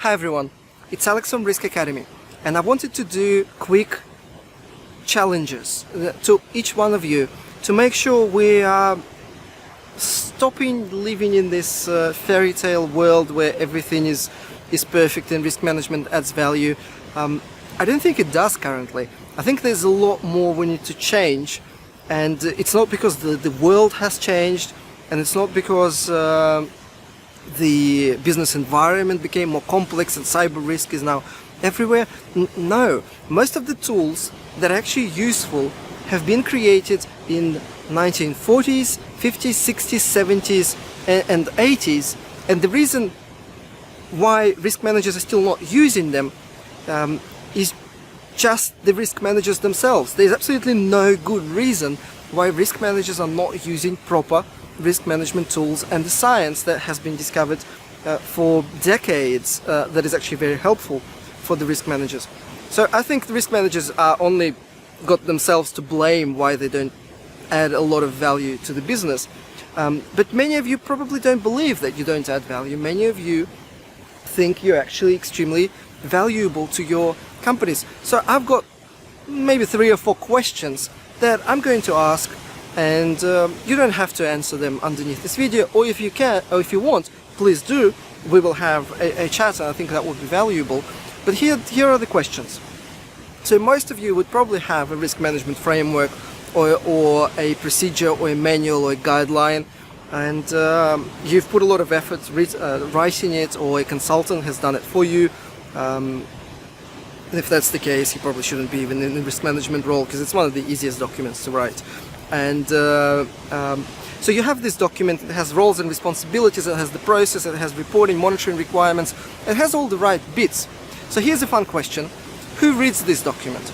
Hi everyone, it's Alex from Risk Academy, and I wanted to do quick challenges to each one of you to make sure we are stopping living in this fairy tale world where everything is perfect and risk management adds value. I don't think it does currently. I think there's a lot more we need to change, and it's not because the world has changed, and it's not because the business environment became more complex and cyber risk is now everywhere. No, most of the tools that are actually useful have been created in 1940s, 50s, 60s, 70s and 80s, and the reason why risk managers are still not using them is just the risk managers themselves. There's absolutely no good reason why risk managers are not using proper risk management tools and the science that has been discovered for decades that is actually very helpful for the risk managers. So I think the risk managers are only got themselves to blame why they don't add a lot of value to the business. But many of you probably don't believe that you don't add value. Many of you think you're actually extremely valuable to your companies. So I've got maybe 3 or 4 questions that I'm going to ask, and you don't have to answer them underneath this video, or if you can, or if you want, please do. We will have a chat, and I think that would be valuable. But here are the questions. So most of you would probably have a risk management framework or a procedure or a manual or a guideline, and you've put a lot of effort writing it, or a consultant has done it for you. If that's the case, you probably shouldn't be even in the risk management role, because it's one of the easiest documents to write. And so you have this document that has roles and responsibilities, it has the process, it has reporting, monitoring requirements, it has all the right bits. So here's a fun question. Who reads this document?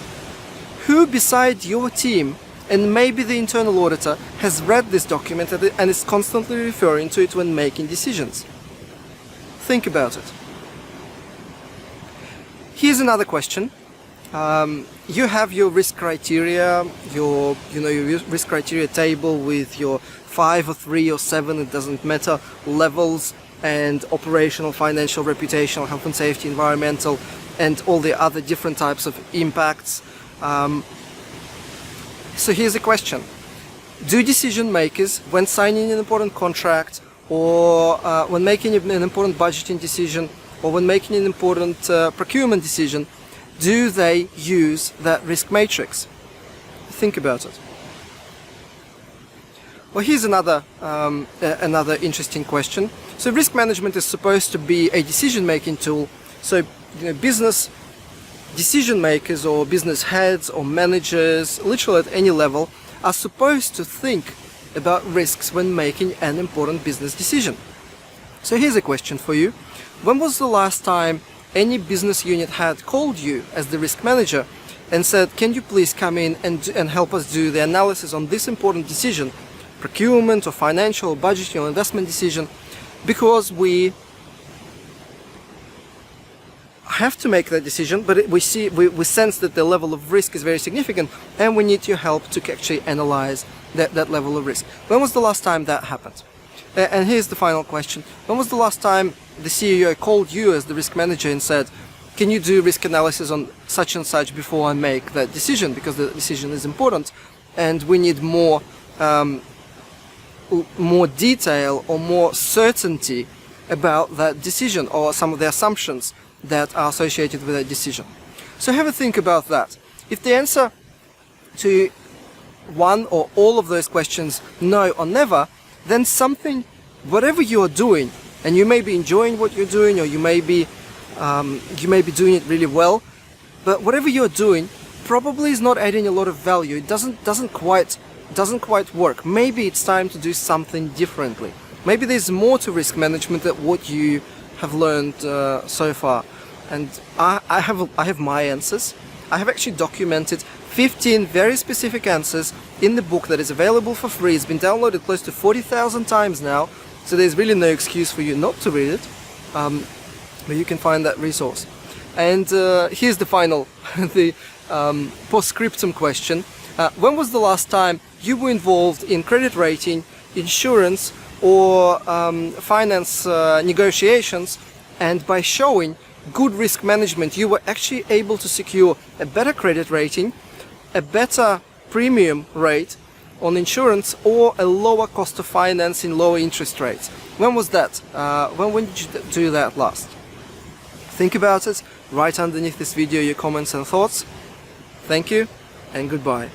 Who beside your team and maybe the internal auditor has read this document and is constantly referring to it when making decisions? Think about it. Here's another question. You have your risk criteria, your risk criteria table with your 5 or 3 or 7, it doesn't matter, levels, and operational, financial, reputational, health and safety, environmental, and all the other different types of impacts. So here's a question. Do decision makers, when signing an important contract, or when making an important budgeting decision, or when making an important procurement decision, do they use that risk matrix? Think about it. Well, here's another interesting question. So risk management is supposed to be a decision-making tool. So business decision makers or business heads or managers, literally at any level, are supposed to think about risks when making an important business decision. So here's a question for you. When was the last time any business unit head called you as the risk manager and said, can you please come in and help us do the analysis on this important decision, procurement or financial or budgeting or investment decision, because we have to make that decision, but we sense that the level of risk is very significant and we need your help to actually analyze that level of risk. When was the last time that happened? And here's the final question. When was the last time the CEO called you as the risk manager and said, can you do risk analysis on such and such before I make that decision, because the decision is important and we need more detail or more certainty about that decision, or some of the assumptions that are associated with that decision. So have a think about that. If the answer to one or all of those questions, no or never, then whatever you are doing, and you may be enjoying what you're doing, or you may be doing it really well, but whatever you're doing probably is not adding a lot of value. It doesn't quite work. Maybe it's time to do something differently. Maybe there's more to risk management than what you have learned so far. And I have my answers. I have actually documented 15 very specific answers in the book that is available for free. It's been downloaded close to 40,000 times now, so there's really no excuse for you not to read it, but you can find that resource. And here's the final, the post-scriptum question. When was the last time you were involved in credit rating, insurance, or finance negotiations, and by showing good risk management, you were actually able to secure a better credit rating, a better premium rate on insurance, or a lower cost of financing, lower interest rates. When was that? When did you do that last? Think about it. Write underneath this video your comments and thoughts. Thank you and goodbye.